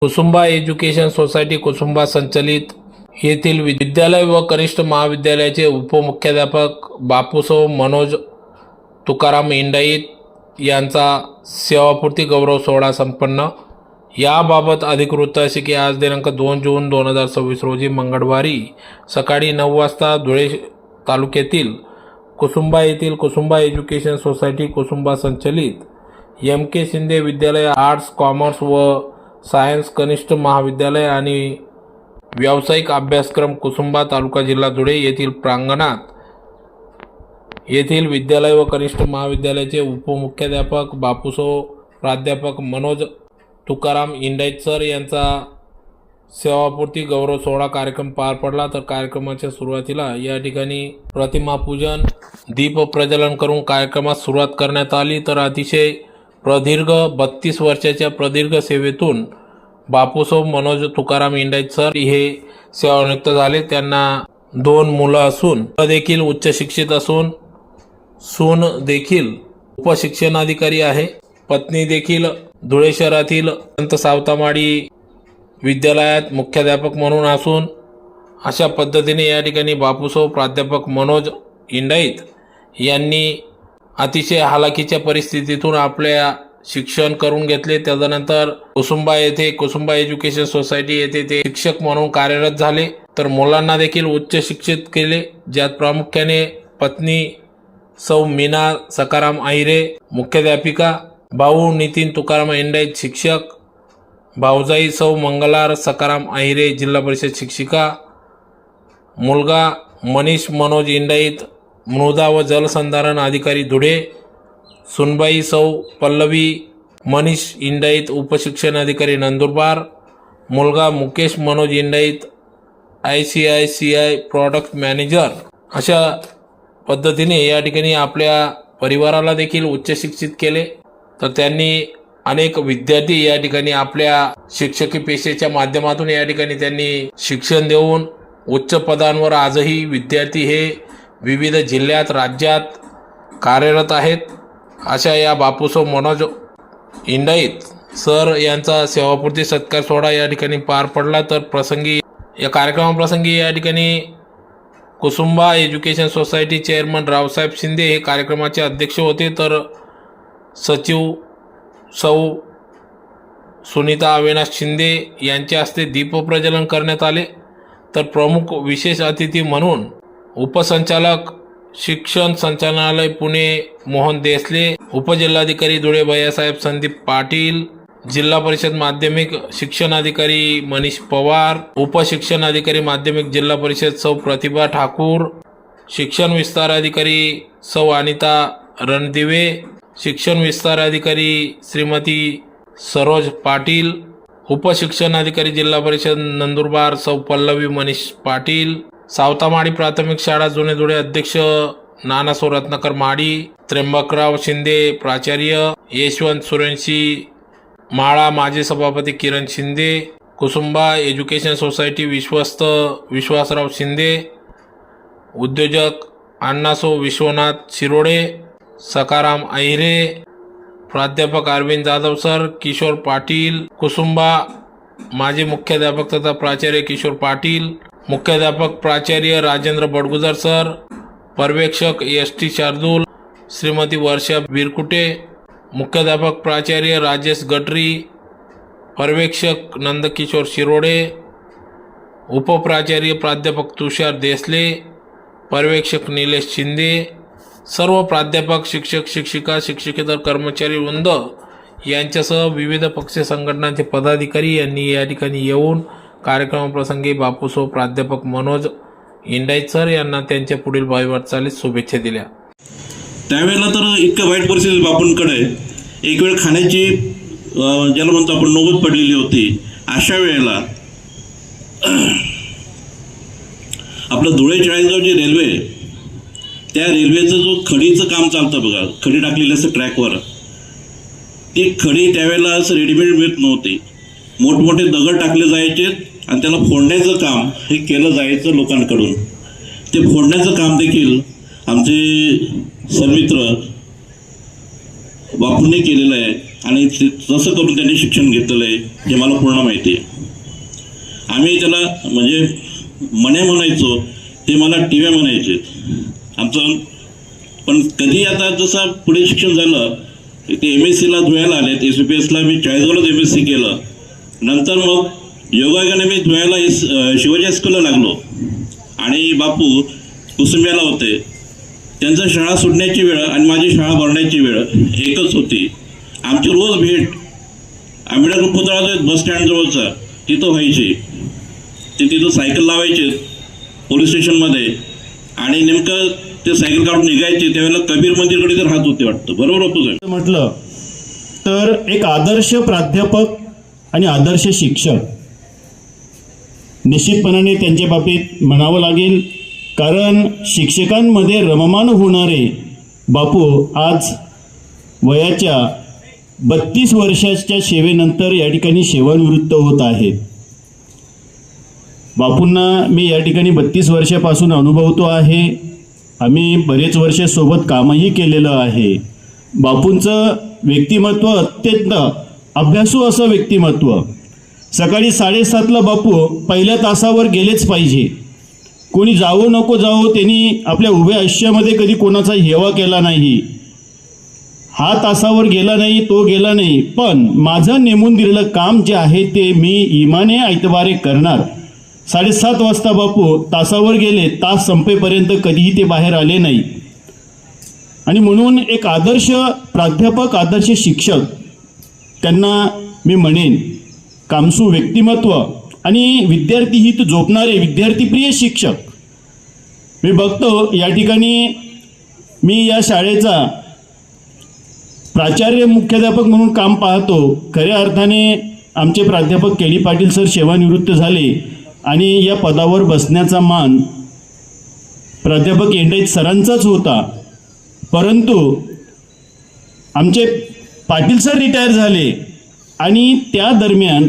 Kusumba education society Kusumba संचलित येथील विद्यालय व कनिष्ठ महाविद्यालयाचे उपमुख्याध्यापक बापूसाहेब मनोज तुकाराम इंडाईत यांचा सेवापूर्ती गौरव सोहळा संपन्न। याबाबत अधिकृत वृत्त असे की आज दिनांक 2 जून 2026 रोजी मंगळवारी सकाळी 9 वाजता धुळे तालुक्यातील कुसुंबा येथील कुसुंबा एज्युकेशन सोसायटी कुसुंबा संचलित एम.के. शिंदे विद्यालय आर्ट्स कॉमर्स व सायन्स कनिष्ठ महाविद्यालय आणि व्यावसायिक अभ्यासक्रम कुसुंबा तालुका जिल्हा धुळे येथील प्रांगणात येथील विद्यालय व कनिष्ठ महाविद्यालयाचे उपमुख्याध्यापक बापूसाहेब प्राध्यापक मनोज तुकाराम इंडाईत सर यांचा सेवापूर्ती गौरव सोहळा कार्यक्रम पार पडला। तर कार्यक्रमाच्या सुरुवातीला या ठिकाणी प्रतिमा पूजन दीप प्रज्वलन करून कार्यक्रमास सुरुवात करण्यात आली। तर अतिशय प्रदीर्घ 32 वर्षाच्या प्रदीर्घ सेवेतून बापूसाहेब मनोज तुकाराम इंडाईत सर हे सेवानिवृत्त झाले। त्यांना 2 मुलं असून देखील उच्च शिक्षित असून सून देखील उपशिक्षणाधिकारी आहे। पत्नी देखील धुळे शहरातील संत सावतामाळी विद्यालयात मुख्याध्यापक म्हणून असून अशा पद्धतीने या ठिकाणी बापूसाहेब प्राध्यापक मनोज इंडाईत यांनी अतिशय हालाकीच्या परिस्थितीतून आपल्या शिक्षण करून घेतले। त्यानंतर कुसुंबा येथे कुसुंबा एज्युकेशन सोसायटी येथे ते शिक्षक म्हणून कार्यरत झाले। तर मुलांना देखील उच्च शिक्षित केले, ज्यात प्रामुख्याने पत्नी सौ मीना सकाराम आहिरे मुख्याध्यापिका, भाऊ नितीन तुकाराम इंडाईत शिक्षक, भाऊजाई सौ मंगलार सकाराम आहिरे जिल्हा परिषद शिक्षिका, मुलगा मनीष मनोज इंडाईत मृदा व जलसंधारण अधिकारी धुळे, सुनबाई सौ पल्लवी मनीष इंडाईत उपशिक्षण अधिकारी नंदुरबार, मुलगा Mukesh Manoj Indait ICICI product manager. अशा पद्धतीने या ठिकाणी आपल्या परिवाराला देखील उच्च शिक्षित केले। तर त्यांनी अनेक विद्यार्थी या ठिकाणी आपल्या शिक्षकी पेशेच्या माध्यमातून या ठिकाणी त्यांनी शिक्षण देऊन उच्च पदांवर आजही विद्यार्थी हे विविध जिल्ह्यात राज्यात कार्यरत आहेत। अशा या बापूसाहेब मनोज इंडाईत सर यांचा सेवापूर्ती सत्कार सोहळा या ठिकाणी पार पडला। तर प्रसंगी या कार्यक्रमाप्रसंगी या ठिकाणी Kusumba education society chairman Raosaheb Shinde हे कार्यक्रमाचे अध्यक्ष होते। तर सचिव सौ सुनीता अविनाश शिंदे यांच्या हस्ते दीपप्रज्वलन करण्यात आले। तर प्रमुख विशेष अतिथी म्हणून उपसंचालक शिक्षण संचालनालय पुणे मोहन देसले, उपजिल्हाधिकारी धुळे भैयासाहेब संदीप पाटील, जिल्हा परिषद माध्यमिक शिक्षणाधिकारी मनीष पवार, उपशिक्षणाधिकारी माध्यमिक जिल्हा परिषद सौ प्रतिभा ठाकूर, शिक्षण विस्तार अधिकारी सौ अनिता रणदिवे, शिक्षण विस्तार अधिकारी श्रीमती सरोज पाटील, उपशिक्षणाधिकारी जिल्हा परिषद नंदुरबार सौ पल्लवी मनीष पाटील, सावतामाळी प्राथमिक शाळा जुने धुळे अध्यक्ष नानासो रत्नाकर माडी, त्र्यंबकराव शिंदे प्राचार्य, यशवंत सुरेंशी माळा माजी सभापती किरण शिंदे, कुसुंबा एज्युकेशन सोसायटी विश्वस्त विश्वासराव शिंदे, उद्योजक अण्णासो विश्वनाथ शिरोडे, सकाराम आहिरे, प्राध्यापक अरविंद जाधव सर, किशोर पाटील, कुसुंबा माजी मुख्याध्यापक तथा प्राचार्य किशोर पाटील, मुख्याध्यापक प्राचार्य राजेंद्र बडगुजर सर, पर्यवेक्षक ST शार्दूल, श्रीमती वर्षा बिरकुटे, मुख्याध्यापक प्राचार्य राजेश गटरी, पर्यवेक्षक नंदकिशोर शिरोडे, उपप्राचार्य प्राध्यापक तुषार देसले, पर्यवेक्षक निलेश शिंदे, सर्व प्राध्यापक शिक्षक शिक्षिका शिक्षकेतर कर्मचारी वृंद यांच्यासह विविध पक्ष संघटनांचे पदाधिकारी यांनी या ठिकाणी येऊन कार्यक्रमाप्रसंगी बापूसाहेब प्राध्यापक मनोज इंडाईत सर यांना त्यांच्या पुढील वाटचालीस शुभेच्छा दिल्या। त्यावेळेला तर इतकं वाईट परिस्थिती बापूंकडे एक वेळ खाण्याची ज्याला म्हणतो आपण नौबत पडलेली होती। अशा वेळेला आपलं धुळे चाळीसगाव जी रेल्वे, त्या रेल्वेचं जो खडीचं काम चालतं बघा, खडी टाकलेली असं ट्रॅकवर, ती खडी त्यावेळेला असं रेडीमेड मिळत नव्हती, मोठमोठे दगड टाकले जायचे आणि त्याला फोडण्याचं काम हे केलं जायचं लोकांकडून। ते फोडण्याचं काम देखील आमचे सरमित्र बापूंनी केलेलं आहे। आणि तसं करून त्यांनी शिक्षण घेतलेलं आहे हे मला पूर्ण माहिती आहे. आम्ही त्याला म्हणजे मने म्हणायचो, ते मला टीव्या म्हणायचे आमचं. पण कधी आता जसं पुढे शिक्षण झालं, ते MSCला धुळ्याला आलेत, SUPSला मी चाळीसगावलाच MSC केलं. नंतर मग योगायोगाने मी धुळ्याला शिवाजी हायस्कूलला लागलो आणि बापू कुसुंब्याला होते. त्यांचं शाळा सुटण्याची वेळ आणि माझी शाळा भरण्याची वेळ एकच होती. आमची रोज भेट आंबेडकर पुतळा बस स्टँडजवळचा तिथं व्हायची. ते तिथं सायकल लावायचे पोलीस स्टेशनमध्ये आणि नेमकं ते सायकल काढून निघायचे त्यावेळेला कबीर मंदिरकडे तर राहत होते वाटतं. बरोबर बापू म्हटलं तर एक आदर्श प्राध्यापक आणि आदर्श शिक्षक निश्चितपणाने त्यांच्या बाबतीत म्हणावं लागेल. कारण शिक्षकांमध्ये रममाण होणारे बापू आज वयाच्या 32 वर्षाच्या सेवेनंतर या ठिकाणी सेवानिवृत्त होत आहेत. बापूंना मी या ठिकाणी 32 वर्षापासून अनुभवतो आहे. आम्ही बरेच वर्ष सोबत कामही केलेलं आहे. बापूंचं व्यक्तिमत्व अत्यंत अभ्यासू असं व्यक्तिमत्व. सकाळी 7:30ला बापू पहिल्या तासावर गेलेच पाहिजे. कोणी जावो नको जावो, त्यांनी आपल्या उभ्या आयुष्यामध्ये कधी कोणाचा हेवा केला नाही. हा तासावर गेला नाही, तो गेला नाही, पण माझं नेमून दिलेलं काम जे आहे ते मी इमाने ऐतवारे करणार. 7:30 वाजता बापू तासावर गेले, तास संपेपर्यंत कधीही ते बाहेर आले नाही. आणि म्हणून एक आदर्श प्राध्यापक, आदर्श शिक्षक त्यांना मी म्हणेन. कामसू व्यक्तिमत्व आणि विद्यार्थी हित जोपणारे विद्यार्थीप्रिय शिक्षक. मी बघतो या ठिकाणी मी या शाळेचा प्राचार्य मुख्याध्यापक म्हणून काम पाहतो. खऱ्या अर्थाने आमचे प्राध्यापक KD पाटील सर सेवानिवृत्त झाले आणि या पदावर बसण्याचा मान प्राध्यापक इंडाईत सरांचाच होता. परंतु आमचे पाटील सर रिटायर झाले आणि त्या दरम्यान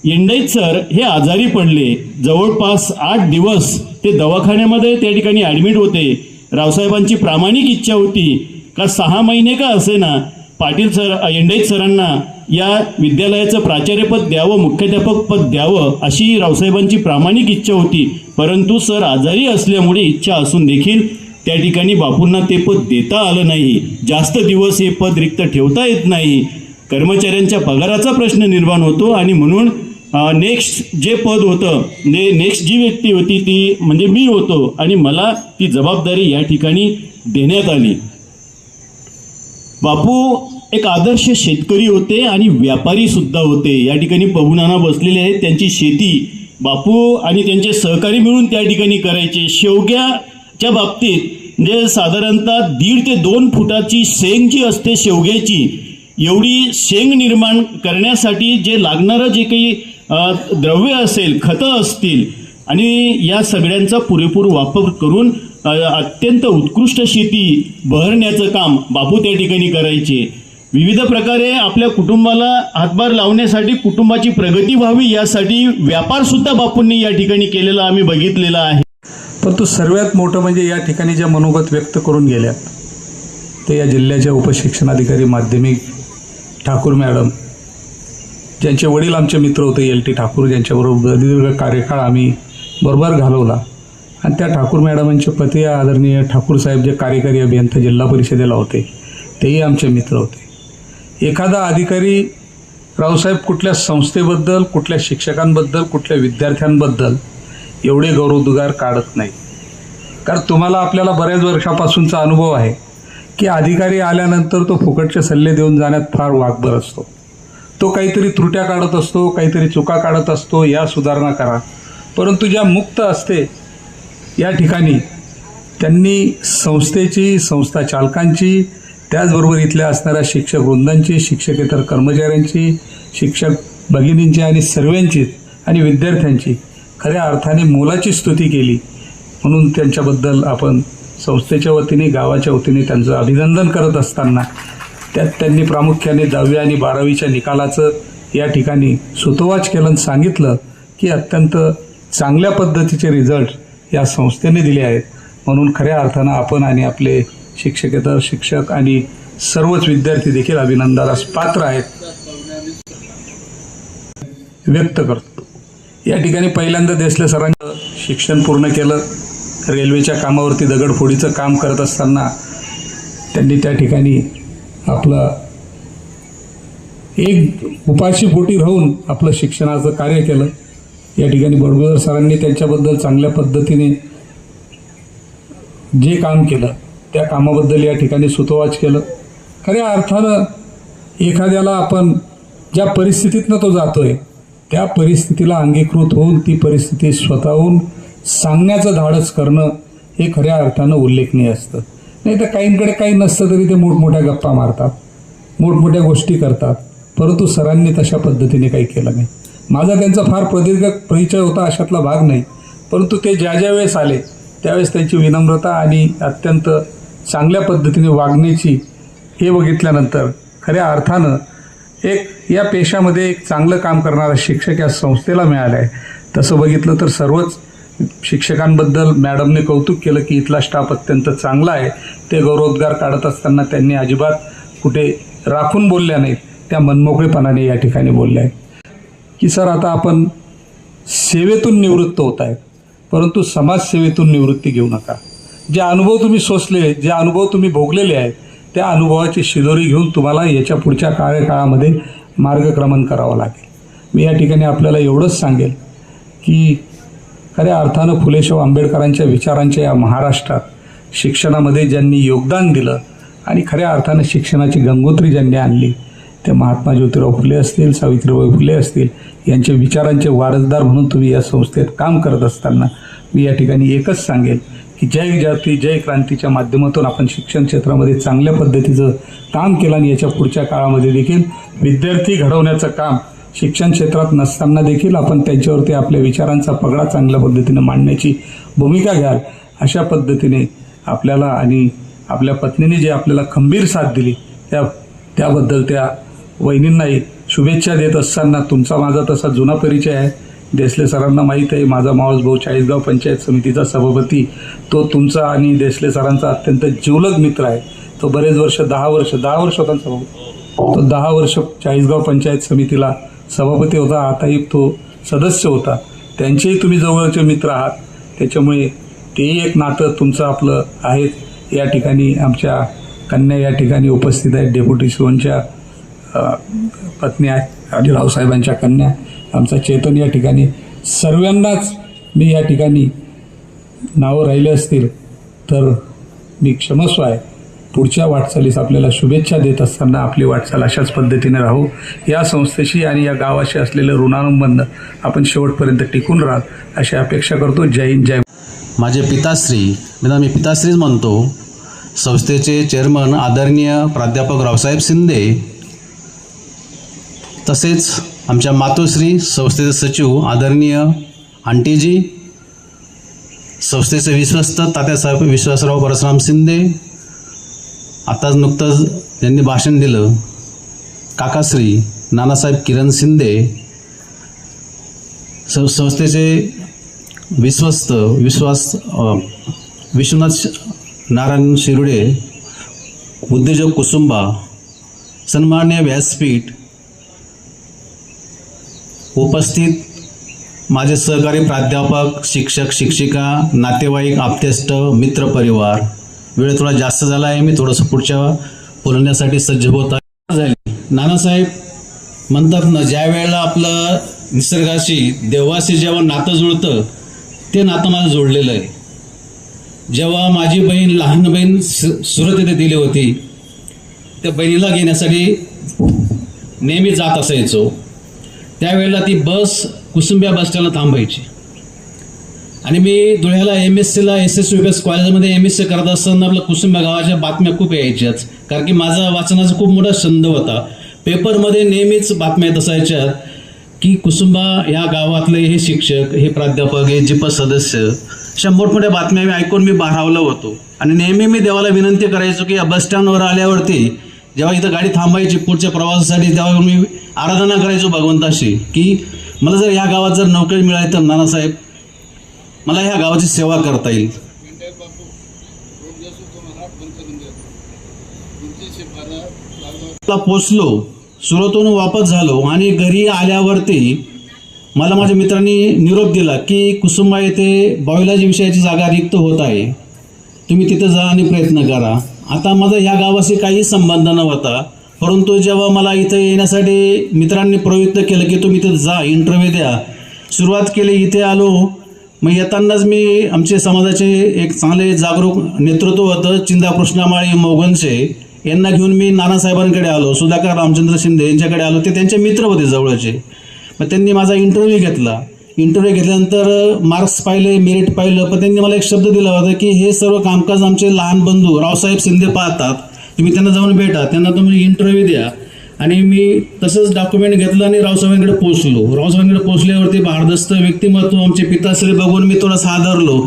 इंडाईत सर हे आजारी पडले. जवळपास 8 दिवस ते दवाखान्यामध्ये त्या ठिकाणी ॲडमिट होते. रावसाहेबांची प्रामाणिक इच्छा होती का 6 महिने का असेना पाटील सर इंडाईत सरांना या विद्यालयाचं प्राचार्यपद द्यावं, मुख्याध्यापक पद द्यावं अशी रावसाहेबांची प्रामाणिक इच्छा होती. परंतु सर आजारी असल्यामुळे इच्छा असून देखील त्या ठिकाणी बापूंना ते पद देता आलं नाही. जास्त दिवस हे पद रिक्त ठेवता येत नाही. कर्मचाऱ्यांच्या पगाराचा प्रश्न निर्माण होतो आणि म्हणून नेक्स्ट जे पद होतं, म्हणजे नेक्स्ट जी व्यक्ती होती ती म्हणजे मी होतो आणि मला ती जबाबदारी या ठिकाणी देण्यात आली. बापू एक आदर्श शेतकरी होते आणि व्यापारी सुद्धा होते. या ठिकाणी पहुनाना बसलेले आहेत, त्यांची शेती बापू आणि त्यांचे सहकारी मिळून त्या ठिकाणी करायचे. शेवग्याच्या बाबतीत म्हणजे साधारणतः 1.5 ते 2 फुटाची शेंग जी असते शेवग्याची, एवढी शेंग निर्माण करण्यासाठी जे लागणारं जे काही द्रव्य असेल, खतं असतील आणि या सगळ्यांचा पुरेपूर वापर करून अत्यंत उत्कृष्ट शेती बहरण्याचं काम बापू त्या ठिकाणी करायचे. विविध प्रकारे आपल्या कुटुंबाला हातभार लावण्यासाठी, कुटुंबाची प्रगती व्हावी यासाठी व्यापारसुद्धा बापूंनी या ठिकाणी केलेला आम्ही बघितलेला आहे. परंतु सर्वात मोठं म्हणजे या ठिकाणी ज्या मनोगत व्यक्त करून गेल्यात ते या जिल्ह्याच्या उपशिक्षणाधिकारी माध्यमिक ठाकूर मॅडम, ज्यांचे वडील आमचे मित्र होते LT ठाकूर, ज्यांच्याबरोबर दीर्घ कार्यकाळ आम्ही बरोबर घालवला. आणि त्या ठाकूर मॅडमांचे पती आदरणीय ठाकूर साहेब जे कार्यकारी अभियंता जिल्हा परिषदेला होते तेही आमचे मित्र होते. एखादा अधिकारी रावसाहेब कुठल्या संस्थेबद्दल, कुठल्या शिक्षकांबद्दल, कुठल्या विद्यार्थ्यांबद्दल एवढे गौरवोद्गार काढत नाही. कारण तुम्हाला आपल्याला बऱ्याच वर्षापासूनचा अनुभव आहे की अधिकारी आल्यानंतर तो फुकटचे सल्ले देऊन जाण्यात फार वाकबर असतो. तो काहीतरी त्रुट्या काढत असतो, काहीतरी चुका काढत असतो, या सुधारणा करा. परंतु ज्या मुक्त असते या ठिकाणी त्यांनी संस्थेची, संस्था चालकांची, त्याचबरोबर इथल्या असणाऱ्या शिक्षक वृंदांची, शिक्षकेतर कर्मचाऱ्यांची, शिक्षक भगिनींची आणि सर्वांची आणि विद्यार्थ्यांची खऱ्या अर्थाने मोलाची स्तुती केली. म्हणून त्यांच्याबद्दल आपण संस्थेच्या वतीने, गावाच्या वतीने त्यांचं अभिनंदन करत असताना त्यात त्यांनी प्रामुख्याने 10वी आणि 12वीच्या निकालाचं या ठिकाणी सुतोवाच केलं आणि सांगितलं की अत्यंत चांगल्या पद्धतीचे रिझल्ट या संस्थेने दिले आहेत. म्हणून खऱ्या अर्थानं आपण आणि आपले शिक्षकेतर शिक्षक आणि सर्वच विद्यार्थी देखील अभिनंदनास पात्र आहेत व्यक्त करतो. या ठिकाणी पहिल्यांदा देसले सरांनी शिक्षण पूर्ण केलं. रेल्वेच्या कामावरती दगडफोडीचं काम करत असताना त्यांनी त्या ठिकाणी आपलं एक उपाशी पोटी राहून आपलं शिक्षणाचं कार्य केलं. या ठिकाणी बडगुजर सरांनी त्यांच्याबद्दल चांगल्या पद्धतीने जे काम केलं त्या कामाबद्दल या ठिकाणी सुतोवाच केलं. खऱ्या अर्थानं एखाद्याला आपण ज्या परिस्थितीतनं तो जातोय त्या परिस्थितीला अंगीकृत होऊन ती परिस्थिती स्वतःहून सांगण्याचं धाडस करणं हे खऱ्या अर्थानं उल्लेखनीय असतं. नाही तर काहींकडे काही नसतं तरी ते मोठमोठ्या गप्पा मारतात, मोठमोठ्या गोष्टी करतात, परंतु सरांनी तशा पद्धतीने काही केलं नाही. माझा त्यांचा फार प्रदीर्घ परिचय होता अशातला भाग नाही, परंतु ते ज्या ज्या वेळेस आले त्यावेळेस त्यांची विनम्रता आणि अत्यंत चांगल्या पद्धतीने वागण्याची हे बघितल्यानंतर खऱ्या अर्थानं एक या पेशामध्ये एक चांगलं काम करणारा शिक्षक या संस्थेला मिळाला आहे. तसं बघितलं तर सर्वच शिक्षकांबद्दल मॅडमने कौतुक केलं की इथला स्टाफ अत्यंत चांगला आहे. ते गौरवोद्गार काढत असताना त्यांनी अजिबात कुठे राखून बोलल्या नाहीत, त्या मनमोकळेपणाने या ठिकाणी बोलल्या आहेत की सर आता आपण सेवेतून निवृत्त होत आहेत, परंतु समाजसेवेतून निवृत्ती घेऊ नका. जे अनुभव तुम्ही सोसले, जे अनुभव तुम्ही भोगलेले आहेत त्या अनुभवाची शिदोरी घेऊन तुम्हाला याच्या पुढच्या कार्यकाळामध्ये मार्गक्रमण करावं लागेल. मी या ठिकाणी आपल्याला एवढंच सांगेल की खऱ्या अर्थानं फुलेशाह आंबेडकरांच्या विचारांच्या या महाराष्ट्रात शिक्षणामध्ये ज्यांनी योगदान दिलं आणि खऱ्या अर्थानं शिक्षणाची गंगोत्री ज्यांनी आणली ते महात्मा ज्योतिराव फुले असतील, सावित्रीबाई फुले असतील, यांच्या विचारांचे वारसदार म्हणून तुम्ही या संस्थेत काम करत असताना मी या ठिकाणी एकच सांगेल की जय विद्यार्थी जय क्रांतीच्या माध्यमातून आपण शिक्षण क्षेत्रामध्ये चांगल्या पद्धतीचं काम केलं आणि याच्या पुढच्या काळामध्ये देखील विद्यार्थी घडवण्याचं काम शिक्षण क्षेत्रात नसताना देखील आपण त्यांच्यावरती आपल्या विचारांचा पगडा चांगल्या पद्धतीने मांडण्याची भूमिका घ्याल. अशा पद्धतीने आपल्याला आणि आपल्या पत्नीने जे आपल्याला खंबीर साथ दिली त्याबद्दल त्या वहिनींनाही शुभेच्छा देत असताना तुमचा माझा तसा जुना परिचय आहे. देसले सरांना माहीत आहे माझा मावस भाऊ चाळीसगाव पंचायत समितीचा सभापती, तो तुमचा आणि देसले सरांचा अत्यंत जिवलग मित्र आहे. तो बरेच वर्ष 10 वर्ष होता सभापती, तो 10 वर्ष चाळीसगाव पंचायत समितीला सभापती होता, आताही तो सदस्य होता. त्यांचेही तुम्ही जवळचे मित्र आहात, त्याच्यामुळे तेही एक नातं तुमचं आपलं आहे. या ठिकाणी आमच्या कन्या या ठिकाणी उपस्थित आहेत, डेप्युटी सीओच्या पत्नी आहेत, अजिराव साहेबांच्या कन्या, आमचा चेतन या ठिकाणी. सर्वांनाच मी या ठिकाणी नावं राहिले असतील तर मी क्षमस्व आहे. पुढच्या वाटचालीस आपल्याला शुभेच्छा देत असताना आपली वाटचाल अशाच पद्धतीने राहू. या संस्थेशी आणि या गावाशी असलेलं ऋणानुबंध आपण शेवटपर्यंत टिकून राहाल अशी अपेक्षा करतो. जय हिंद जय. माझे पिताश्री, मी पिताश्रीच म्हणतो, संस्थेचे चेअरमन आदरणीय प्राध्यापक रावसाहेब शिंदे, तसेच आमच्या मातोश्री संस्थेचे सचिव आदरणीय आंटीजी, संस्थेचे विश्वस्त तात्यासाहेब विश्वासराव परशुराम शिंदे, आताच नुकतंच ज्यांनी भाषण दिलं काकाश्री नानासाहेब किरण शिंदे, संस्थेचे विश्वस्त विश्वनाथ नारायण शिरुडे, उद्योजक कुसुंबा, सन्माननीय व्यासपीठ, उपस्थित माझे सहकारी प्राध्यापक, शिक्षक, शिक्षिका, नातेवाईक, आप्तेष्ट, मित्रपरिवार. वेळ थोडा जास्त झाला आहे, मी थोडंसं पुढच्या बोलण्यासाठी सज्ज होत झाली. नानासाहेब म्हणतात ना, ज्या वेळेला आपलं निसर्गाशी देवाशी जेव्हा नातं जुळतं ते नातं मला जोडलेलं आहे. जेव्हा माझी बहीण, लहान बहीण सुरत येथे दिली होती, त्या बहिणीला घेण्यासाठी नेहमी जात असायचो. त्यावेळेला ती बस कुसुंबिया बस स्टँडला थांबायची आणि मी धुळ्याला MSCला SS कॉलेजमध्ये MSC करत असताना आपल्या कुसुंबिया गावाच्या बातम्या खूप यायच्याच, कारण की माझा वाचनाचा खूप मोठा छंद होता. पेपरमध्ये नेहमीच बातम्या येत असायच्या की कुसुंबा ह्या गावातले हे शिक्षक, हे प्राध्यापक, हे जिप सदस्य, अशा मोठमोठ्या बातम्या मी ऐकून मी भारावलो होतो. आणि नेहमी मी देवाला विनंती करायचो की या बस स्टँडवर आल्यावरती जेव्हा इथं गाडी थांबायची पुढच्या प्रवासासाठी, तेव्हा मी आराधना करायचो भगवंताशी की मला जर ह्या गावात जर नोकरी मिळाली तर नानासाहेब मला ह्या गावाची सेवा करता येईल. पोचलो, सुरतहून वापस झालो आणि घरी आल्यावरती मला माझ्या मित्रांनी निरोप दिला की कुसुंबा येथे बायोलॉजी विषयाची जागा रिक्त होत आहे, तुम्ही तिथं जा आणि प्रयत्न करा. आता माझा या गावाशी काही संबंध नव्हता, परंतु जेव्हा मला इथं येण्यासाठी मित्रांनी प्रवृत्त केलं की तुम्ही इथं जा, इंटरव्ह्यू द्या, सुरुवात केली. इथे आलो. मग येतानाच मी आमचे समाजाचे एक चांगले जागरूक नेतृत्व होतं, चिंता कृष्णामाळी मोगनचे, यांना घेऊन मी नानासाहेबांकडे आलो, सुधाकर रामचंद्र शिंदे यांच्याकडे आलो. ते त्यांचे मित्र होते जवळचे. मग त्यांनी माझा इंटरव्ह्यू घेतला. इंटरव्ह्यू घेतल्यानंतर मार्क्स पाहिले, मेरिट पाहिलं, पण त्यांनी मला एक शब्द दिला होता की हे सर्व कामकाज आमचे लहान बंधू रावसाहेब शिंदे पाहतात, तुम्ही त्यांना जाऊन भेटा, त्यांना तुम्ही इंटरव्ह्यू द्या. आणि मी तसंच डॉक्युमेंट घेतलं आणि रावसाहेबांकडे पोहोचलो. रावसाहेबांकडे पोहोचल्यावरती भारदस्त व्यक्तिमत्व आमचे पिताश्री बघून मी थोडंसं हादरलो.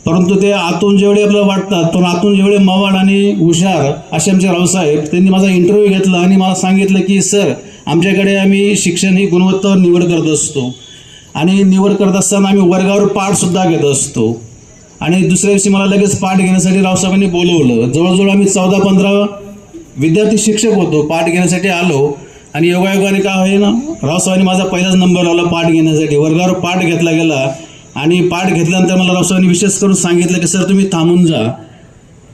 परंतु ते आतून जेवढे आपल्याला वाटतात, पण आतून जेवढे मवाड आणि हुशार असे आमचे रावसाहेब, त्यांनी माझा इंटरव्ह्यू घेतला आणि मला सांगितलं की सर, आमच्याकडे आम्ही शिक्षण ही गुणवत्तावर निवड करत असतो आणि निवड करत असताना आम्ही वर्गावर पाठसुद्धा घेत असतो. आणि दुसऱ्या दिवशी मला लगेच पाठ घेण्यासाठी रावसाहेबांनी बोलवलं. जवळजवळ आम्ही 14-15 विद्यार्थी शिक्षक होतो, पाठ घेण्यासाठी आलो. आणि योगायोगाने काय होईना, रावसाहेबांनी माझा पहिलाच नंबर लावला पाठ घेण्यासाठी. वर्गावर पाठ घेतला गेला आणि पाठ घेतल्यानंतर मला रावसाहेबांनी विशेष करून सांगितलं की सर तुम्ही थांबून जा,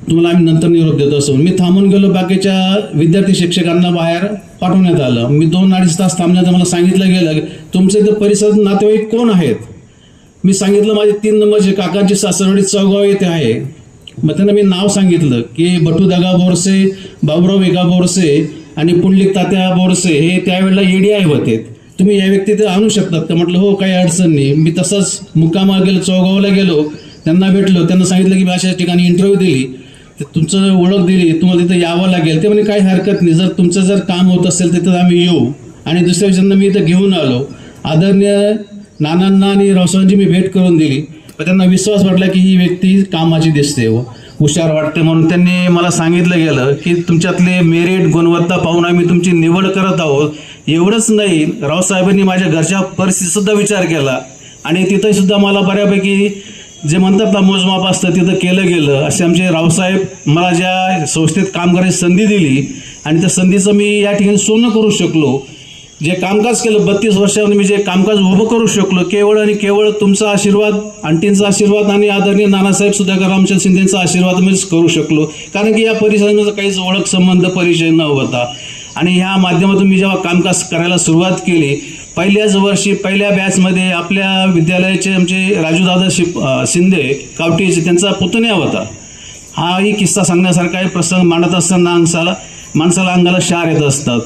तुम्हाला आम्ही नंतर निरोप देतो असं. मी थांबून गेलो. बाकीच्या विद्यार्थी शिक्षकांना बाहेर पाठवण्यात आलं. मी 2-2.5 तास थांबण्याचं मला सांगितलं गेलं तुमचे इथं परिसरात नातेवाईक कोण आहेत. मी सांगितलं माझे 3 नंबरचे काकांची सासरवाडी चौगाव येथे आहे. मग त्यांना मी नाव सांगितलं की बटू दगा बोरसे, बाबुराव वेगा बोरसे आणि पुंडलिक तात्या बोरसे हे त्यावेळेला EDI होते, तुम्ही या व्यक्ती ते आणू शकतात का. म्हटलं हो, काही अडचण नाही. मी तसंच मुक्कामाला गेलो, चौगावला गेलो, त्यांना भेटलो, त्यांना सांगितलं की मी अशा ठिकाणी इंटरव्ह्यू दिली, तुमचं ओळख दिली, तुम्हाला तिथं यावं लागेल. ते म्हणजे काही हरकत नाही, जर तुमचं जर काम होत असेल तिथं आम्ही येऊ. आणि दुसऱ्या दिवसांना मी इथं घेऊन आलो. आदरणीय नानांना आणि रावसाहेबांची मी भेट करून दिली. पण त्यांना विश्वास वाटला की ही व्यक्ती कामाची दिसते व हुशार वाटते, म्हणून त्यांनी मला सांगितलं गेलं की तुमच्यातले मेरिट गुणवत्ता पाहून आम्ही तुमची निवड करत आहोत. एवढंच नाही, रावसाहेबांनी माझ्या घरच्या परिस्थितीसुद्धा विचार केला आणि तिथं सुद्धा मला बऱ्यापैकी जे म्हणतात ना मोजमाप असतं तिथं केलं गेलं. असे आमचे रावसाहेब मला ज्या संस्थेत काम करायची संधी दिली आणि त्या संधीचं मी या ठिकाणी सोनं करू शकलो. जे कामकाज केलं 32 वर्षामध्ये मी जे कामकाज उभं करू शकलो, केवळ आणि केवळ तुमचा आशीर्वाद, आंटींचा आशीर्वाद आणि आदरणीय नानासाहेब सुधाकर रामचंद्र शिंदेचा आशीर्वाद मीच करू शकलो. कारण की या परिसरामध्ये काहीच ओळख संबंध परिचय न होता. आणि ह्या माध्यमातून मी जेव्हा कामकाज करायला सुरुवात केली, पहिल्याच वर्षी पहिल्या बॅचमध्ये आपल्या विद्यालयाचे आमचे राजूदादा शिंदे कावटीचे त्यांचा पुतण्या होता. हाही किस्सा सांगण्यासारखा आहे. प्रसंग मांडत असताना माणसाला अंगाला शार येत असतात.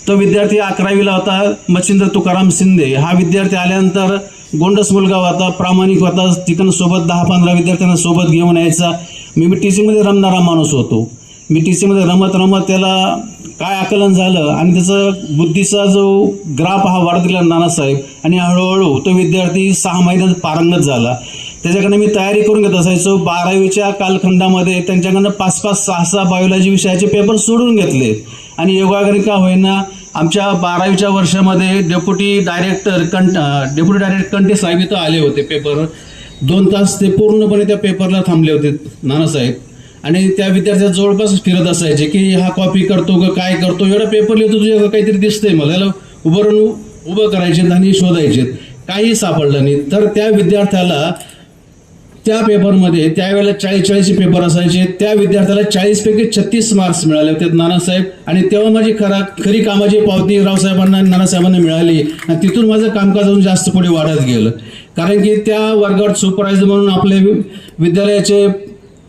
तो विद्यार्थी 11वीला होता, मच्छिंद्र तुकाराम शिंदे. हा विद्यार्थी आल्यानंतर गोंडस मुलगा होता, प्रामाणिक होता, तिकडून सोबत 10-15 विद्यार्थ्यांना सोबत घेऊन यायचा. मी टीचिंगमध्ये रमणारा माणूस होतो. मी टीचिंगमध्ये रमत त्याला काय आकलन झालं आणि त्याचा बुद्धीचा जो ग्राफ हा वाढत गेला नानासाहेब, आणि हळूहळू तो विद्यार्थी 6 महिन्यात पारंगत झाला. त्याच्याकडनं मी तयारी करून घेत असायचो. 12वीच्या कालखंडामध्ये त्यांच्याकडनं 5-5, 6-6 बायोलॉजी विषयाचे पेपर सोडून घेतले. आणि योगायोगाने का होईना आमच्या 12वीच्या वर्षामध्ये डेप्युटी डायरेक्टर कंटे साहेब इथं आले होते. पेपर 2 तास ते पूर्णपणे त्या पेपरला थांबले होते नानासाहेब. आणि त्या विद्यार्थ्या जवळपास फिरत असायचे की हा कॉपी करतो का काय करतो, एवढा पेपर लिहितो, तुझ्या काहीतरी दिसतंय मला, याला उभं करायचे आणि शोधायचे, काही सापडलं नाही. तर त्या विद्यार्थ्याला त्या पेपरमध्ये त्यावेळेला 40 पेपर असायचे. त्या विद्यार्थ्याला 40 पैकी 36 मार्क्स मिळाले होते नानासाहेब. आणि तेव्हा माझी खरी कामाची पावती रावसाहेबांना आणि नानासाहेबांना मिळाली. आणि तिथून माझं कामकाज अजून जास्त पुढे वाढत गेलं. कारण की त्या वर्गात सुपरवायझर म्हणून आपले विद्यालयाचे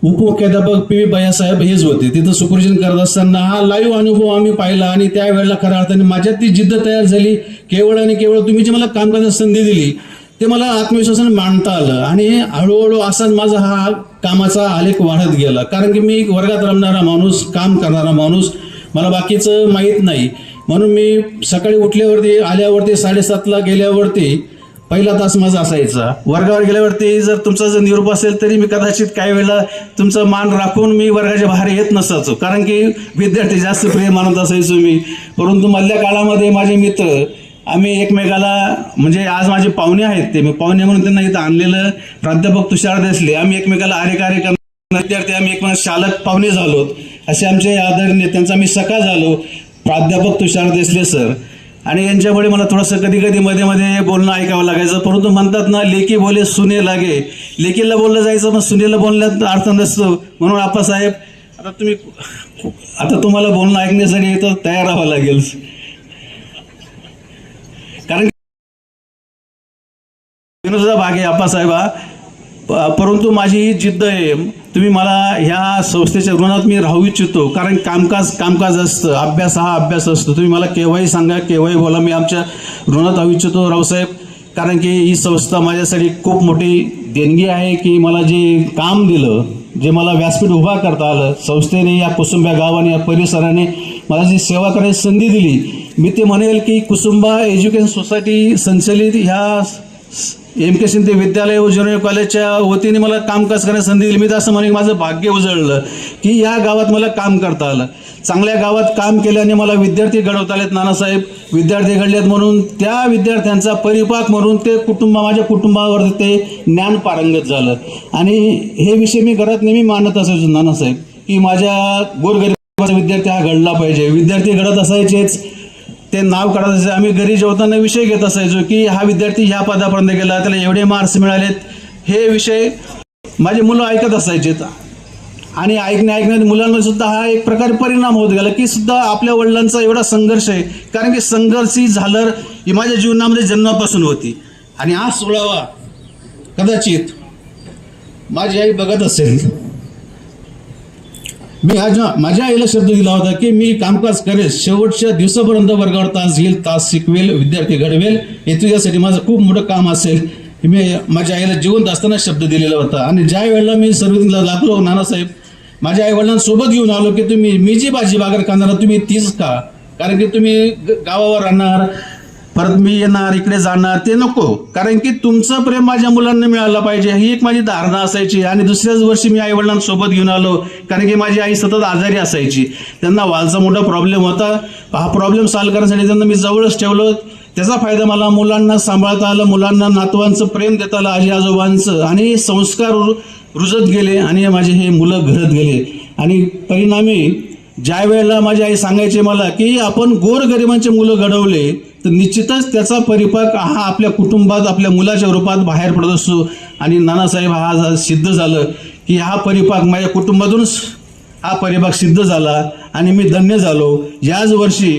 उपमुख्याध्यापक PV भैयासाहेब हेच होते. तिथं सुपरविजन करत असताना हा लाईव्ह अनुभव आम्ही पाहिला. आणि त्यावेळेला खऱ्या अर्थाने माझ्यात ती जिद्द तयार झाली. केवळ आणि केवळ तुम्ही जी मला कामकाजाची संधी दिली ते मला आत्मविश्वासाने मांडता आलं. आणि हळूहळू असाच माझा हा कामाचा आलेख वाढत गेला. कारण की मी वर्गात रमणारा माणूस, काम करणारा माणूस, मला बाकीचं माहीत नाही. म्हणून मी सकाळी उठल्यावरती, आल्यावरती, 7:30ला गेल्यावरती पहिला तास माझा असायचा. वर्गावर गेल्यावरती जर तुमचा जर निरोप असेल तरी मी कदाचित काही वेळेला तुमचं मान राखून मी वर्गाच्या बाहेर येत नसायचो. कारण की विद्यार्थी जास्त प्रिय मानत असायचो मी. परंतु मधल्या काळामध्ये माझे मित्र, आम्ही एकमेकाला, म्हणजे आज माझे पाहुणे आहेत, ते मी पाहुणे म्हणून त्यांना इथं आणलेलं प्राध्यापक तुषार देसले, आम्ही एकमेकाला आरे करणारे विद्यार्थी, आम्ही एकमेकाला शालक पाहुणे झालोत. असे आमचे आदरणीय, त्यांचा आम्ही सखा झालो. प्राध्यापक तुषार देसले सर आणि यांच्यामुळे मला थोडंसं कधी कधी मध्ये मध्ये बोलणं ऐकावं लागायचं. परंतु म्हणतात ना, लेकी बोले सुने लागे, लेकीला बोललं जायचं मग सुनेला बोलण्यात अर्थ नसतो. म्हणून आप्पासाहेब आता तुम्हाला बोलणं ऐकण्यासाठी तर तयार राहावं लागेल, कारण विनोदाचा भाग आहे आप्पासाहेबा. परंतु माझी ही जिद्द आहे, तुम्ही मला ह्या संस्थेच्या ऋणात मी राहू इच्छितो. कारण कामकाज असतं, अभ्यास हा अभ्यास असतो. तुम्ही मला केव्हाही सांगा, केव्हाही बोला, मी आमच्या ऋणात राहू इच्छितो रावसाहेब. कारण की ही संस्था माझ्यासाठी खूप मोठी देणगी आहे की मला जे काम दिलं, जे मला व्यासपीठ उभा करता आलं, संस्थेने या कुसुंबा गावाने या परिसराने मला जी सेवा करायची संधी दिली, मी ते म्हणेल की कुसुंबा एज्युकेशन सोसायटी संचलित ह्या MK शिंदे विद्यालय व ज्युनियर कॉलेजच्या वतीने मला कामकाज करण्याची संधी दिली. मी तर असं म्हणेन माझं भाग्य उजळलं की या गावात मला काम करता आलं. चांगल्या गावात काम केल्याने मला विद्यार्थी घडवता आलेत नानासाहेब, विद्यार्थी घडलेत म्हणून त्या विद्यार्थ्यांचा परिपाक म्हणून ते माझ्या कुटुंबावर ते ज्ञान पारंगत झालं. आणि हे विषय मी घरात नेहमी मानत असायचो नानासाहेब की माझ्या गोरगरिबाचा विद्यार्थी हा घडला पाहिजे. विद्यार्थी घडत असायचेच, ते नाव काढत असायचे. आम्ही घरी जेवताना विषय घेत असायचो की हा विद्यार्थी ह्या पदापर्यंत गेला, त्याला एवढे मार्क्स मिळालेत. हे विषय माझी मुलं ऐकत असायचेत आणि ऐकण्यात मुलांना सुद्धा हा एक प्रकारे परिणाम होत गेला की सुद्धा आपल्या वडिलांचा एवढा संघर्ष आहे. कारण की संघर्षी झालर ही माझ्या जीवनामध्ये जन्मापासून होती. आणि हा 16वा कदाचित माझी आई बघत असेल, मी आज माझ्या आईला शब्द दिला होता की मी कामकाज करेल, शेवटच्या दिवसापर्यंत वर्गावर तास घेईल, तास शिकवेल, विद्यार्थी घडवेल, हे तुझ्यासाठी माझं खूप मोठं काम असेल. मी माझ्या आईला जिवंत असताना शब्द दिलेला होता. आणि ज्या वेळेला मी सर्व्हिसला लागलो नानासाहेब, माझ्या आई वडिलांसोबत घेऊन आलो की मी जी भाजी बागर खाणार तुम्ही तीच खा, कारण की तुम्ही गावावर राहणार, परत मी येणार, इकडे जाणार, ते नको. कारण की तुमचं प्रेम माझ्या मुलांना मिळालं पाहिजे, ही एक माझी धारणा असायची. आणि दुसऱ्याच वर्षी मी आई वडिलांसोबत घेऊन आलो, कारण की माझी आई सतत आजारी असायची, त्यांना वालचा मोठा प्रॉब्लेम होता. हा प्रॉब्लेम सॉल्व्ह करण्यासाठी त्यांना मी जवळच ठेवलं. त्याचा फायदा मला मुलांना सांभाळता आलं, मुलांना नातवांचं प्रेम देता आलं, आजी आजोबांचं, आणि संस्कार रुजत गेले आणि माझे हे मुलं घडत गेले. आणि परिणामी ज्या वेळेला माझी आई सांगायची मला की आपण गोरगरिबांचे मुलं घडवले तर निश्चितच त्याचा परिपाक हा आपल्या कुटुंबात आपल्या मुलाच्या रूपात बाहेर पडत असतो. आणि नानासाहेब हा सिद्ध झालं की हा परिपाक माझ्या कुटुंबातूनच हा परिपाक सिद्ध झाला आणि मी धन्य झालो. याच वर्षी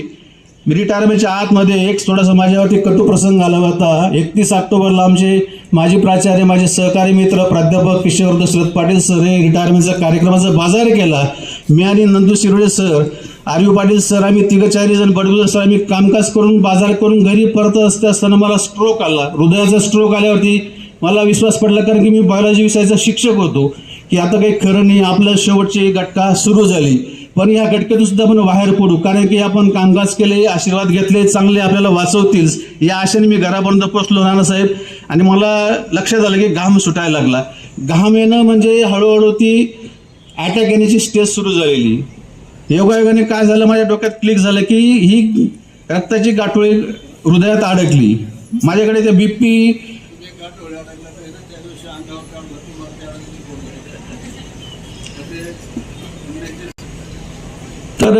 मी रिटायरमेंटच्या आतमध्ये एक थोडासा माझ्यावरती कटू प्रसंग आला होता. 31 ऑक्टोबरला आमचे माजी प्राचार्य, माझे सहकारी मित्र प्राध्यापक किशोर दशरथ पाटील सर हे रिटायरमेंटचा कार्यक्रमाचा बाजार केला. मी आणि नंदू शिरोळे सर, आर्यू पाटील सर, आम्ही 3-4 जण बडगुजर सर, आम्ही कामकाज करून बाजार करून घरी परत असताना मला स्ट्रोक आला. हृदयाचा स्ट्रोक आल्यावरती मला विश्वास पडला, कारण की मी बायोलॉजी विषयाचा शिक्षक होतो, की आता काही खरं नाही, आपलं शेवटची घटका सुरू झाली. पण या घटकेतून सुद्धा आपण बाहेर पडू, कारण की आपण कामकाज केले, आशीर्वाद घेतले, चांगले आपल्याला वाचवतील या आशेने मी घरापर्यंत पोचलो नानासाहेब. आणि मला लक्षात आलं की घाम सुटायला लागला. घाम येणं म्हणजे हळूहळू ती अटॅक येण्याची स्टेज सुरू झालेली. योगायोगाने काय झालं, माझ्या डोक्यात क्लिक झालं की ही रक्ताची गाठोळी हृदयात अडकली. माझ्याकडे ते BP तर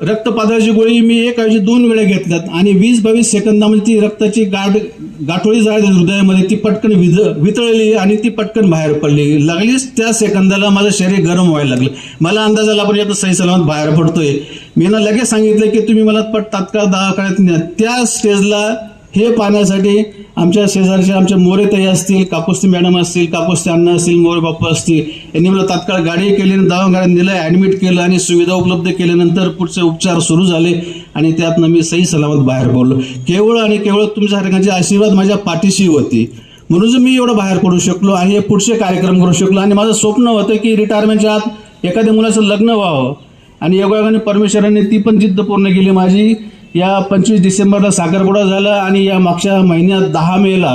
रक्तपाताची गोळी मी ऐवजी 2 वेळा घेतल्यात आणि 20-22 सेकंदामध्ये ती रक्ताची गाठोळी झाली हृदयामध्ये, ती पटकन वितळली आणि ती पटकन बाहेर पडली. लागलीच त्या सेकंदाला माझं शरीर गरम व्हायला लागलं. मला अंदाज आला आपण आता सही सलामत बाहेर पडतोय. मी ना लगेच सांगितलं की तुम्ही मला तात्काळ दवाखान्यात न्या. त्या स्टेजला हे पाहण्यासाठी आमच्या शेजारचे आमचे मोरेताई असतील, कापुस्ते मॅडम असतील, कापुस्ते अण्णा असतील, मोरे बाप्पा असतील, यांनी मला तात्काळ गाडी केली आणि दवाखान्यात नेलं, ॲडमिट केलं आणि सुविधा उपलब्ध केल्यानंतर पुढचे उपचार सुरू झाले आणि त्यातनं मी सही सलामत बाहेर पडलो. केवळ आणि केवळ तुमच्या सारख्यांचे आशीर्वाद माझ्या पाठीशी होते, म्हणून मी एवढं बाहेर पडू शकलो आणि हे पुढचे कार्यक्रम करू शकलो. आणि माझं स्वप्न होतं की रिटायरमेंटच्या आत एखाद्या मुलाचं लग्न व्हावं आणि योगायोगाने परमेश्वराने ती पण जिद्द पूर्ण केली माझी. या 25 डिसेंबरला साखरपुडा झाला आणि या मागच्या महिन्यात 10 मेला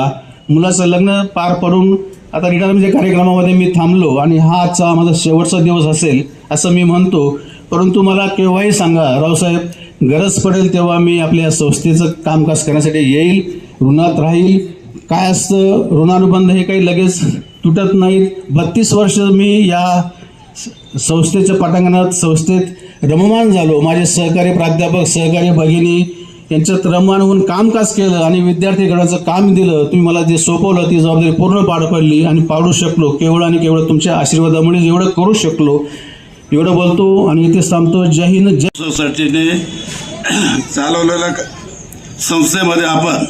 मुलाचं लग्न पार पडून आता रिटायरमेंटच्या कार्यक्रमामध्ये मी थांबलो आणि हा आजचा माझा शेवटचा दिवस असेल असं मी म्हणतो. परंतु मला केव्हाही सांगा रावसाहेब, गरज पडेल तेव्हा मी आपल्या संस्थेचं कामकाज करण्यासाठी येईल, ऋणात राहील. काय असतं ऋणानुबंध हे काही लगेच तुटत नाहीत. 32 वर्ष मी या संस्थेच्या पटांगणात संस्थेत रममाण झालो. माझे सहकारी प्राध्यापक, सहकारी भगिनी यांच्यात रममाण होऊन कामकाज केलं आणि विद्यार्थी घडवायचं काम दिलं. तुम्ही मला जे सोपवलं ती जबाबदारी पूर्ण पार पडली आणि पाडू शकलो केवळ आणि केवळ तुमच्या आशीर्वादामुळे एवढं करू शकलो. एवढं बोलतो आणि इथे थांबतो. जय हिंद, जय. सोसायटीने चालवलेल्या संस्थेमध्ये आपण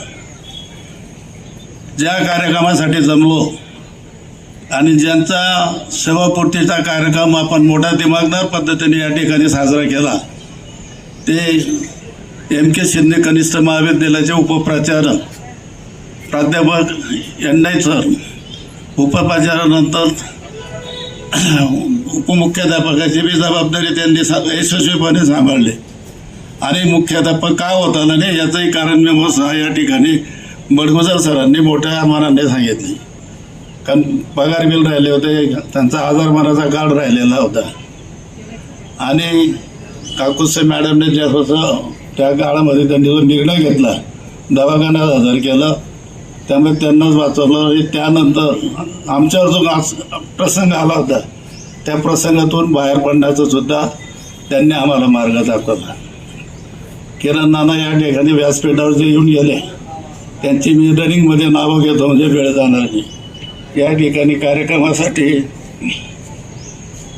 ज्या कार्यक्रमासाठी जमलो आणि ज्यांचा सेवापूर्तीचा कार्यक्रम आपण मोठ्या दिमागदार पद्धतीने या ठिकाणी साजरा केला ते M.K. शिंदे कनिष्ठ महाविद्यालयाचे उपप्राचार्य प्राध्यापक एंडाईत सर, उपप्राचार्यानंतर उपमुख्याध्यापकाची बी जबाबदारी त्यांनी यशस्वीपणे सांभाळली. आणि मुख्याध्यापक का होता नाही याचंही कारण मी मग या ठिकाणी बडगुजर सरांनी मोठ्या मनाने सांगितले. कारण पगार बिल राहिले होते, त्यांचा आजारमानाचा कार्ड राहिलेला होता. आणि काकुसे मॅडमने जसं त्या काळामध्ये त्यांनी जो निर्णय घेतला, दवाखान्यात हजर केलं, त्यामुळे त्यांनाच वाचवलं. आणि त्यानंतर आमच्यावर जो प्रसंग आला होता त्या प्रसंगातून बाहेर पडण्याचं सुद्धा त्यांनी आम्हाला मार्ग दाखवला. किरण नाना या ठिकाणी व्यासपीठावर जे येऊन गेले त्यांची मी रनिंगमध्ये नावं घेतो म्हणजे वेळ जाणार नाही. या ठिकाणी कार्यक्रमासाठी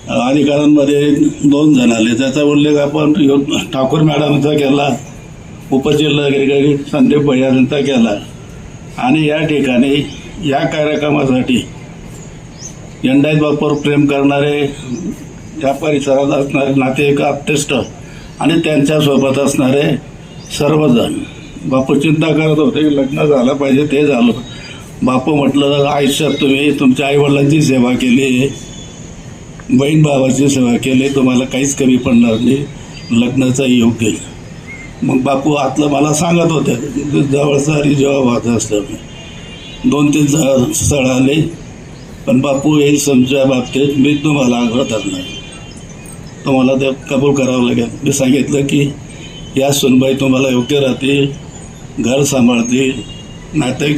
अधिकाऱ्यांमध्ये 2 जण आले. त्याचा उल्लेख आपण ठाकूर मॅडमचा केला, उपजिल्हाधिकारी संदीप भैया यांचा केला. आणि या ठिकाणी या कार्यक्रमासाठी एंडाईत बापूवर प्रेम करणारे, या परिसरात असणारे नातेवाईक, आप्तेष्ट आणि त्यांच्यासोबत असणारे सर्वजण. बापू चिंता करत होते की लग्न झालं पाहिजे, ते झालं. बापू म्हटलं आयुष्यात तुम्ही तुमच्या आईवडिलांची सेवा केली, बहीण भावाची सेवा केली, तुम्हाला काहीच कमी पडणार नाही, लग्नाचा योग केला. मग बापू आतलं मला सांगत होते, जवळचा आणि जेव्हा व्हायचं असतं 2-3 स्थळ आले, पण बापू येईल समजा बाबतीत मी तुम्हाला आग्रह धरणार, तुम्हाला ते कबूल करावं लागेल. मी सांगितलं की या सुनबाई तुम्हाला योग्य राहतील, घर सांभाळतील, नाते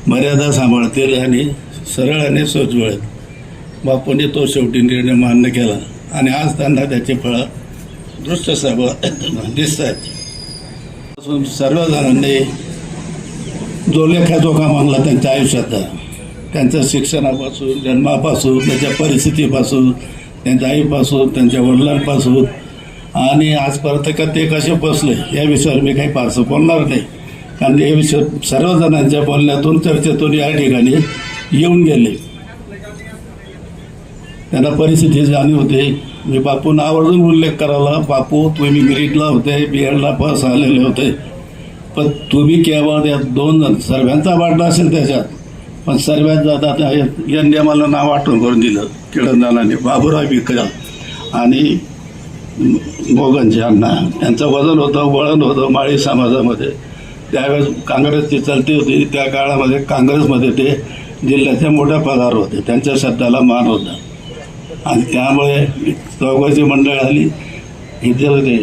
मर्यादा सांभाळतील आणि सरळ आणि सोज्वळ. बापूने तो शेवटी निर्णय मान्य केला आणि आज त्यांना त्याची फळं दृष्ट दिसत आहेत. सर्वजणांनी जो लेखाजोखा मागला त्यांच्या आयुष्याचा, त्यांच्या शिक्षणापासून, जन्मापासून, त्याच्या परिस्थितीपासून, त्यांच्या आईपासून, त्यांच्या वडिलांपासून आणि आजपर्यंत का ते कसे बसले या विषयावर मी काही फारसं बोलणार नाही. कारण हे विषय सर्वजणांच्या बोलण्यातून, चर्चेतून या ठिकाणी येऊन गेले. त्यांना परिस्थिती जाणीव होते. मी बापूंना आवर्जून उल्लेख करायला, बापू तुम्ही मेरिटला होते, B.Edला पास आलेले होते, पण तुम्ही केवळ त्या 2 जण सर्वांचा वाटला असेल त्याच्यात, पण सर्वात जातात यांनी आम्हाला नाव आठवण करून दिलं. किरणदानाने बाबूराव बिकरा आणि मोगनचे अण्णा, त्यांचं वजन होतं, वळण होतं माळी समाजामध्ये. त्यावेळेस काँग्रेसची चलती होती, त्या काळामध्ये काँग्रेसमध्ये ते जिल्ह्याच्या मोठ्या पदावर होते, त्यांच्या शब्दाला मान होता. आणि त्यामुळे चौघाची मंडळ आली. इथे होते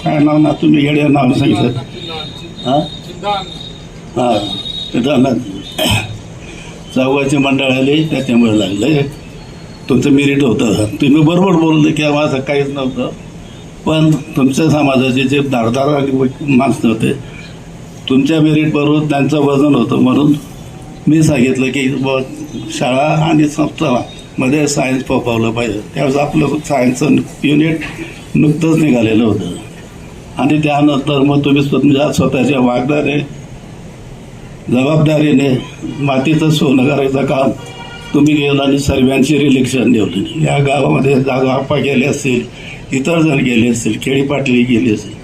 काय नाव ना, तुम्ही येड्या नाव सांगितलं, हां हां चौघाची मंडळ आली. त्याच्यामुळे लागलं तुमचं मेरिट होतं. तुम्ही बरोबर बोलले की माझं काहीच नव्हतं, पण तुमच्या समाजाचे जे धारदार माणसं होते, तुमच्या मेरिटबरोबर त्यांचं वजन होतं. म्हणून मी सांगितलं की शाळा आणि संस्थामध्ये सायन्स फोफावलं पाहिजे. त्यावेळेस आपलं सायन्सचं युनिट नुकतंच निघालेलं होतं. आणि त्यानंतर मग तुम्ही तुमच्या स्वतःच्या वागण्याने, जबाबदारीने मातीचं सोनं करायचं काम तुम्ही गेलं आणि सर्वांची रिलेक्शन ठेवली. या गावामध्ये जागा आप्पा गेले असतील, इतर जण गेले असतील, खेडी पाटील गेली असेल.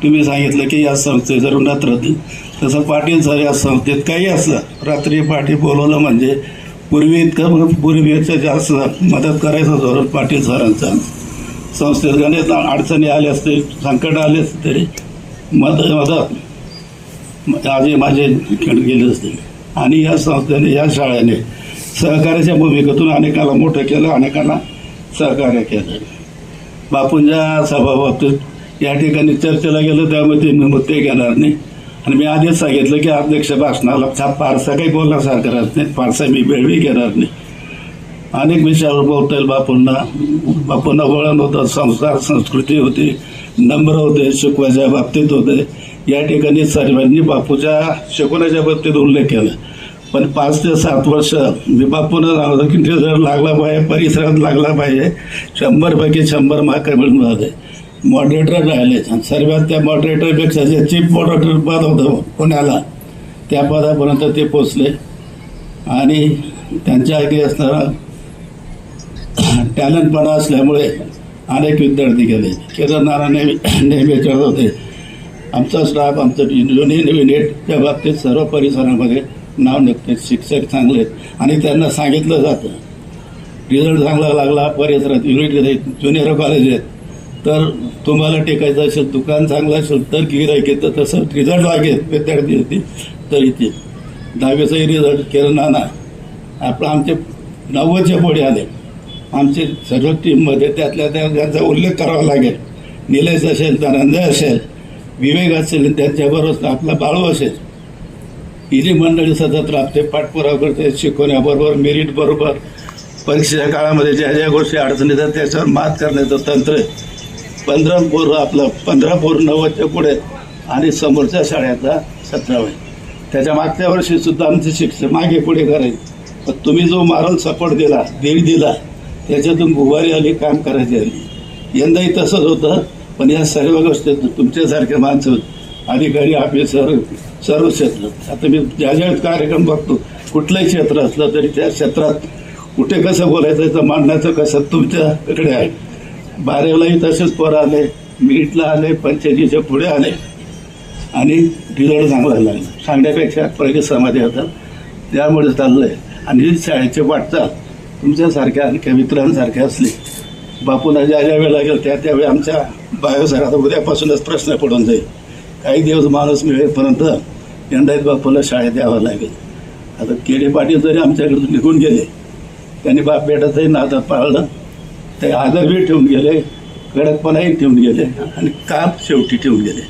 तुम्ही सांगितलं की या संस्थेत जर उन्हात राहतील, तसं पाटील सर या संस्थेत काही असलं, रात्री पाटील बोलवलं म्हणजे पूर्वी इतकं पूर्वीचं जास्त मदत करायचं धोरण पाटील सरांचा. संस्थेत गणित अडचणी आल्या असतील, संकट आले असतील तरी मदत आधी माझे गेले असतील. आणि या संस्थेने, या शाळेने सहकार्याच्या भूमिकेतून अनेकाला मोठं केलं, अनेकांना सहकार्य केलं. बापूंच्या सभाबाबतीत या ठिकाणी चर्चेला गेलं, त्यामध्ये मी मुद्दे घेणार नाही. आणि मी आधीच सांगितलं की अध्यक्ष भाषणाला फारसा काही बोलण्यासारखं राहत नाही, फारसा मी वेळही घेणार नाही. अनेक विषयावर बोलता येईल बापूंना वळण होतं, संस्कार संस्कृती होती, नम्र होते, शिकवायच्या बाबतीत होते. या ठिकाणी सर्वांनी बापूच्या शिकवण्याच्या बाबतीत उल्लेख केला. पण 5 ते 7 वर्ष मी बापूंना सांगतो की रिझल्ट लागला पाहिजे, परिसरात लागला पाहिजे, 100पैकी 100 मार्क मिळून जाते. मॉडरेटर राहिले आणि सर्वात त्या मॉडरेटरपेक्षा जे चीफ मॉडरेटर पद होतं पुण्याला त्या पदापर्यंत ते पोचले. आणि त्यांच्या आधी असणारा टॅलेंटपणा असल्यामुळे अनेक विद्यार्थी गेले. किरण नाना नेहमी विचारत होते. आमचा स्टाफ, आमचं युनिटच्या बाबतीत सर्व परिसरामध्ये नाव निघते, शिक्षक चांगले आहेत आणि त्यांना सांगितलं जातं रिझल्ट चांगला लागला, परिसरात युनिट आहेत, ज्युनियर कॉलेज आहेत, तर तुम्हाला टिकायचं असेल, दुकान चांगलं असेल तर गिराईक येतं, तसं रिझल्ट लागेल विद्यार्थी येतील तर येतील. 10वीचाही रिझल्ट किरण नाना आपलं आमचे 90च्या पुढे आले. आमचे सर्व टीममध्ये त्यातल्या त्यांचा उल्लेख करावा लागेल. निलेश असेल, धनंजय असेल, विवेक असेल, त्यांच्याबरोबर आपला बाळू असेल, ही जी मंडळी सतत राबते, पाठपुरावा करते, शिकवण्याबरोबर मेरिट बरोबर परीक्षेच्या काळामध्ये ज्या ज्या गोष्टी अडचणी येतात त्याच्यावर मात करण्याचं तंत्र. 15 पोर 90च्या पुढे आणि समोरच्या शाळेचा 17 त्याच्या मागच्या वर्षी सुद्धा आमचे शिक्षक मागे पुढे करायचे. पण तुम्ही जो मॉरल सपोर्ट दिला, धीर दिला, त्याच्यातून उभारी आली, काम करायची आली. यंदाही तसंच होतं. पण या सर्व गोष्टी तुमच्यासारखे माणसं, अधिकारी, ऑफिसर, सर्व क्षेत्र. आता मी ज्या ज्या कार्यक्रम बघतो, कुठलंही क्षेत्र असलं तरी त्या क्षेत्रात कुठे कसं बोलायचं, याचं मांडण्याचं कसं तुमच्याकडे आहे. 12वीलाही तसेच पोरं आले, मीटला आले, पंचायतीच्या पुढे आले आणि रिझल्ट चांगला लागला. सांगण्यापेक्षा पहिले समाधी होतात, त्यामुळे चाललं आहे. आणि ही शाळेची वाटचाल तुमच्यासारख्या आणखी मित्रांसारखे असले. बापूंना ज्या ज्या वेळेला गेलं त्यावेळी आमच्या बायोसर आता उद्यापासूनच प्रश्न पडून जाईल. काही दिवस माणूस मिळेपर्यंत यंदाच बापूला शाळेत यावं लागेल. आता केडी पाटील जरी आमच्याकडून निघून गेले, त्यांनी बाप बेटाचंही नातं पाळलं, ते आदरही ठेवून गेले, कडकपणाही ठेवून गेले आणि काम शेवटी ठेवून गेले.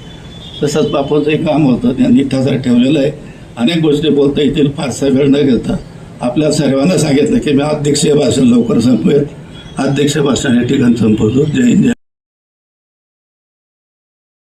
तसंच बापूचंही काम होतं, त्यांनी ठसा ठेवलेलं आहे. अनेक गोष्टी बोलता येतील, फारसा वेळ न घेता आपल्या सर्वांना सांगितलं की मी अध्यक्षीय भाषण लवकर संपवेल. अध्यक्ष भाषण या ठिकाणी संपवतो. जय हिंद.